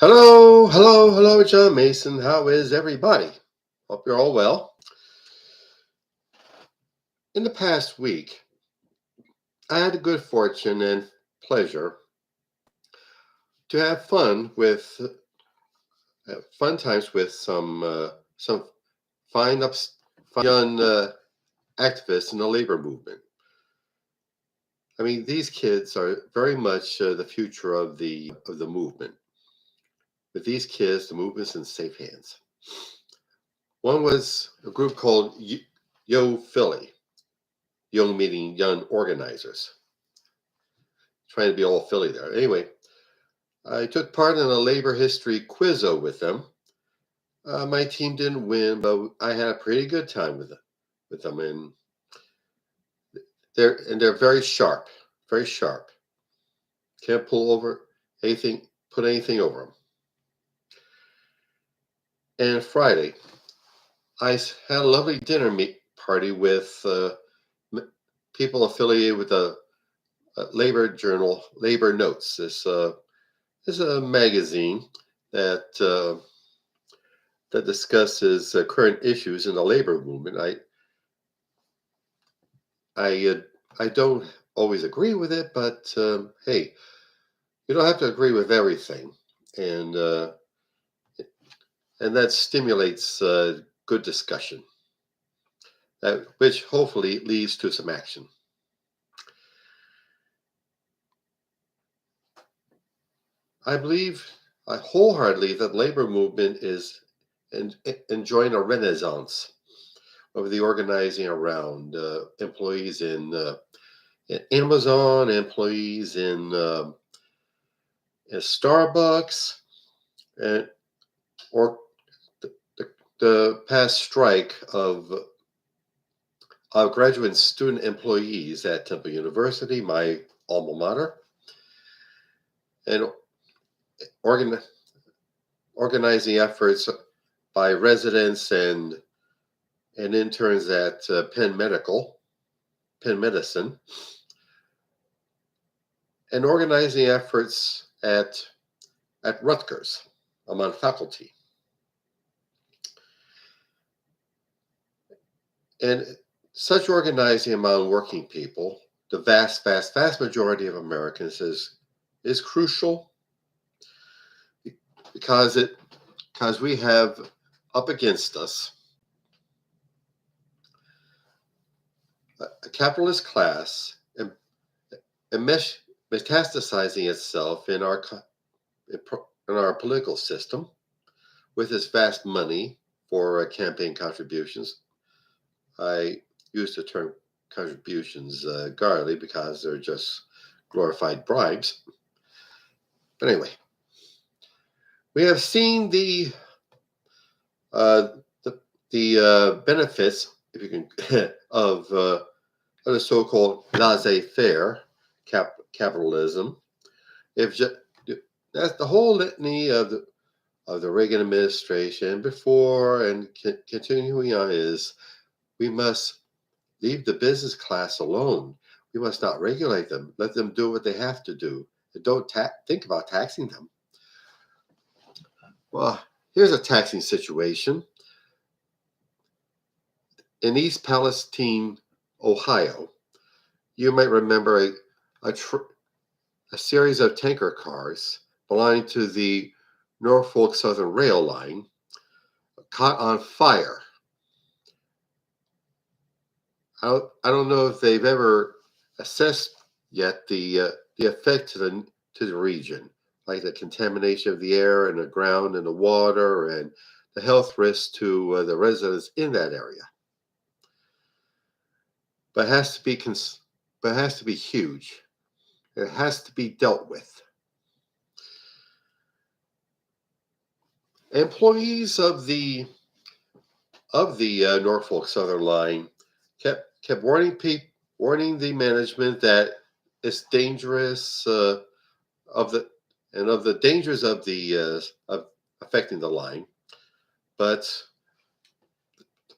Hello, John Mason. How is everybody? Hope you're all well. In the past week, I had the good fortune and pleasure to have fun times with some fine ups, fine young activists in the labor movement. I mean, these kids are very much the future of the movement. With these kids, the movement's in safe hands. One was a group called Yo Philly, young meaning young organizers, trying to be all Philly there. Anyway, I took part in a labor history quizzo with them. My team didn't win, but I had a pretty good time with them, and they're very sharp, very sharp. Can't pull over anything, put anything over them. And Friday, I had a lovely dinner party with people affiliated with the labor journal, Labor Notes. This is a magazine that discusses current issues in the labor movement. I don't always agree with it, but hey, you don't have to agree with everything, and uh, and that stimulates good discussion, which hopefully leads to some action. I believe wholeheartedly that labor movement is enjoying a renaissance of the organizing around employees in Amazon, employees in Starbucks, and or the, the past strike of graduate and student employees at Temple University, my alma mater, and organ, organizing efforts by residents and interns at Penn Medicine, and organizing efforts at Rutgers among faculty. And such organizing among working people, the vast majority of Americans is crucial because we have up against us a capitalist class and metastasizing itself in our political system with its vast money for campaign contributions. I use the term contributions guardedly because they're just glorified bribes. But anyway, we have seen uh, the benefits, if you can, of the so-called laissez-faire capitalism. If just, that's the whole litany of the Reagan administration before and continuing on is we must leave the business class alone. We must not regulate them. Let them do what they have to do. And don't think about taxing them. Well, here's a taxing situation. In East Palestine, Ohio, you might remember a series of tanker cars belonging to the Norfolk Southern Rail Line caught on fire. I don't know if they've ever assessed yet the effect to the region, like the contamination of the air and the ground and the water, and the health risks to the residents in that area. But it has to be huge. It has to be dealt with. Employees of the Norfolk Southern Line kept warning the management that it's dangerous of the dangers of affecting the line, but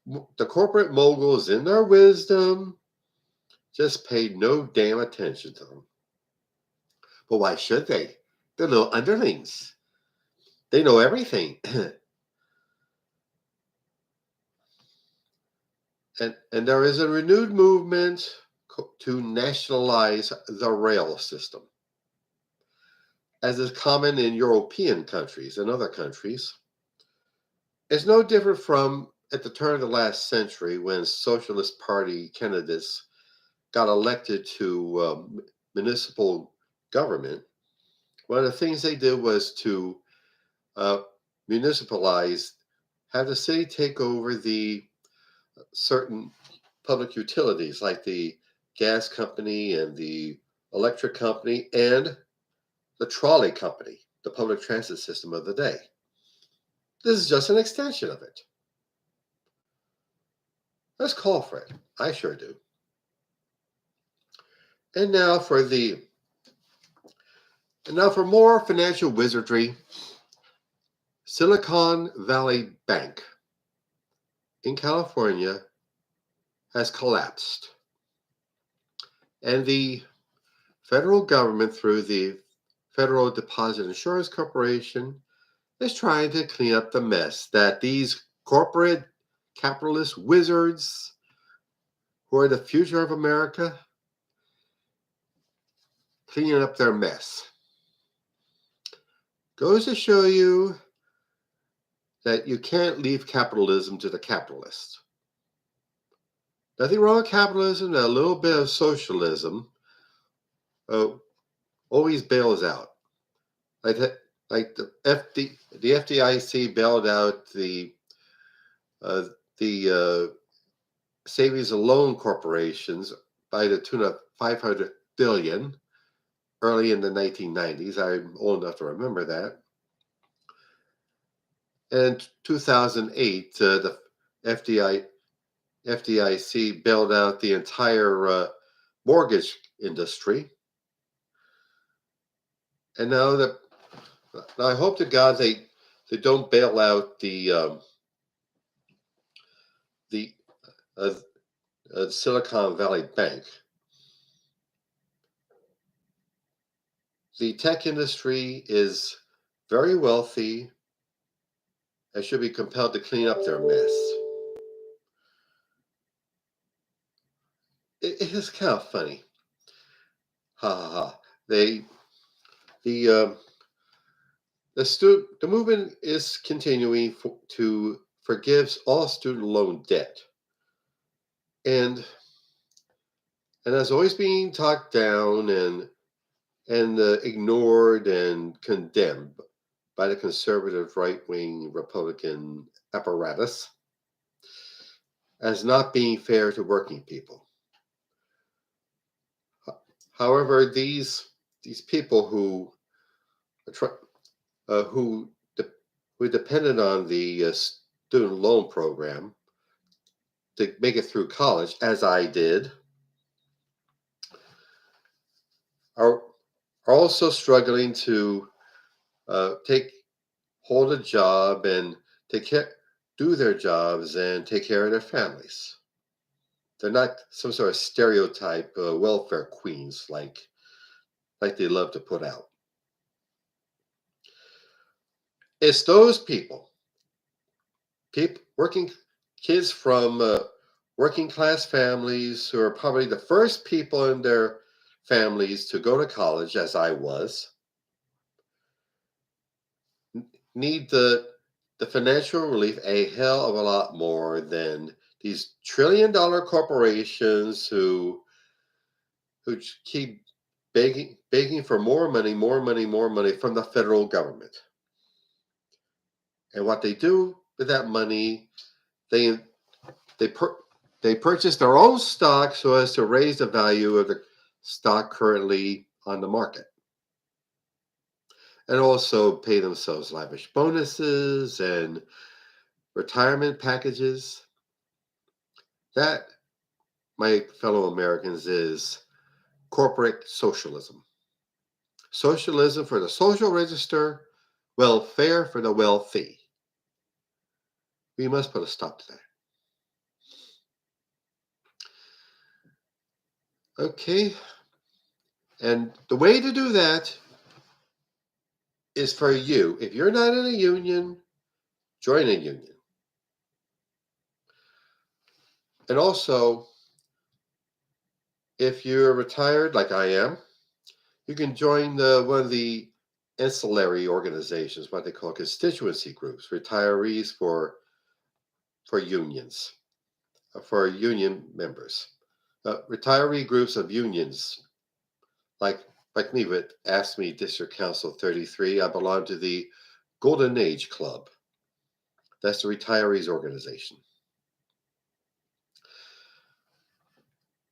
the corporate moguls, in their wisdom, just paid no damn attention to them. But why should they? They're little underlings. They know everything. And there is a renewed movement to nationalize the rail system, as is common in European countries and other countries. It's no different from at the turn of the last century when Socialist Party candidates got elected to municipal government. One of the things they did was to uh, municipalize, have the city take over the certain public utilities like the gas company and the electric company and the trolley company, the public transit system of the day. This is just an extension of it. Let's call for it. I sure do. And now for more financial wizardry. Silicon Valley Bank in California has collapsed. And the federal government, through the Federal Deposit Insurance Corporation, is trying to clean up the mess that these corporate capitalist wizards, who are the future of America, cleaning up their mess. Goes to show you that you can't leave capitalism to the capitalists. Nothing wrong with capitalism, a little bit of socialism always bails out. Like the FDIC bailed out the savings and loan corporations by the tune of $500 billion early in the 1990s. I'm old enough to remember that. And 2008, the FDIC bailed out the entire mortgage industry. And now I hope to God they don't bail out the Silicon Valley Bank. The tech industry is very wealthy and should be compelled to clean up their mess. It is kind of funny. Ha ha ha. The movement is continuing to forgive all student loan debt, and as always being talked down and ignored and condemned by the conservative right-wing Republican apparatus as not being fair to working people. However, these people who depended on the student loan program to make it through college, as I did, are also struggling to hold a job and do their jobs and take care of their families. They're not some sort of stereotype welfare queens like they love to put out. It's those people working kids from working class families who are probably the first people in their families to go to college, as I was, need the financial relief a hell of a lot more than these trillion-dollar corporations who keep begging for more money from the federal government. And what they do with that money, they purchase their own stock so as to raise the value of the stock currently on the market, and also pay themselves lavish bonuses and retirement packages. That, my fellow Americans, is corporate socialism. Socialism for the social register, welfare for the wealthy. We must put a stop to that. Okay. And the way to do that is for you. If you're not in a union, join a union. And also, if you're retired like I am, you can join one of the ancillary organizations, what they call constituency groups, retirees for unions, for union members, retiree groups of unions, like me with AFSCME District Council 33. I belong to the Golden Age Club. That's the retirees organization.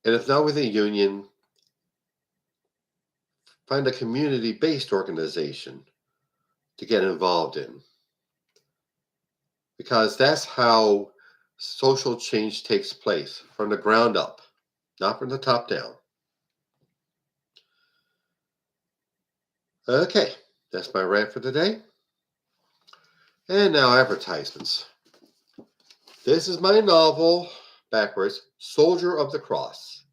And if not with a union, find a community-based organization to get involved in. Because that's how social change takes place, from the ground up, not from the top down. Okay, that's my rant for today. And now advertisements. This is my novel, backwards, Soldier of the Cross.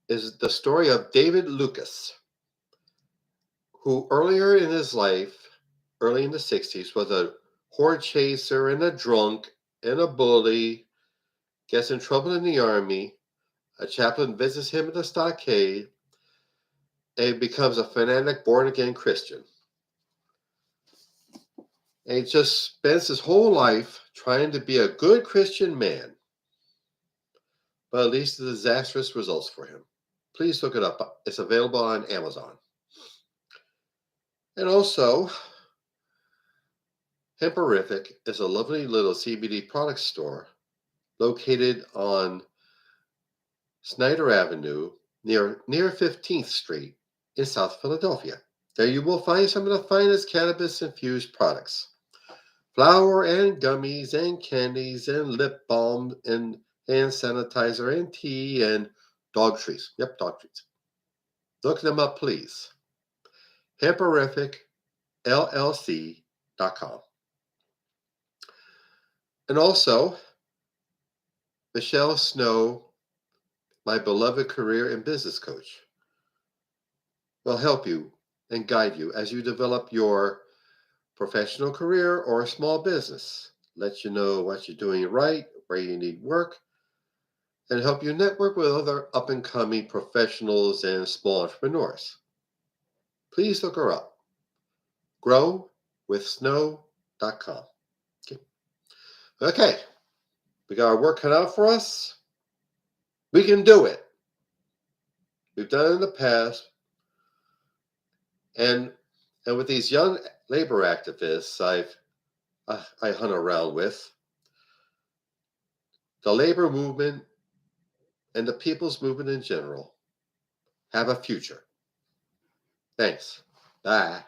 Is the story of David Lucas, who earlier in his life, early in the 60s, was a horde chaser and a drunk and a bully, gets in trouble in the army. A chaplain visits him at the stockade, and he becomes a fanatic born-again Christian. And he just spends his whole life trying to be a good Christian man, but it leads to disastrous results for him. Please look it up. It's available on Amazon. And also, Hemperific is a lovely little CBD product store located on Snyder Avenue near 15th Street in South Philadelphia. There you will find some of the finest cannabis-infused products. Flour and gummies and candies and lip balm and hand sanitizer and tea and dog treats. Yep, dog treats. Look them up, please. HemperificLLC.com. And also, Michelle Snow, my beloved career and business coach, will help you and guide you as you develop your professional career or a small business. Let you know what you're doing right, where you need work, and help you network with other up-and-coming professionals and small entrepreneurs. Please look her up. growwithsnow.com. Okay, we got our work cut out for us. We can do it. We've done it in the past. And with these young labor activists I hunt around with, the labor movement and the people's movement in general have a future. Thanks. Bye.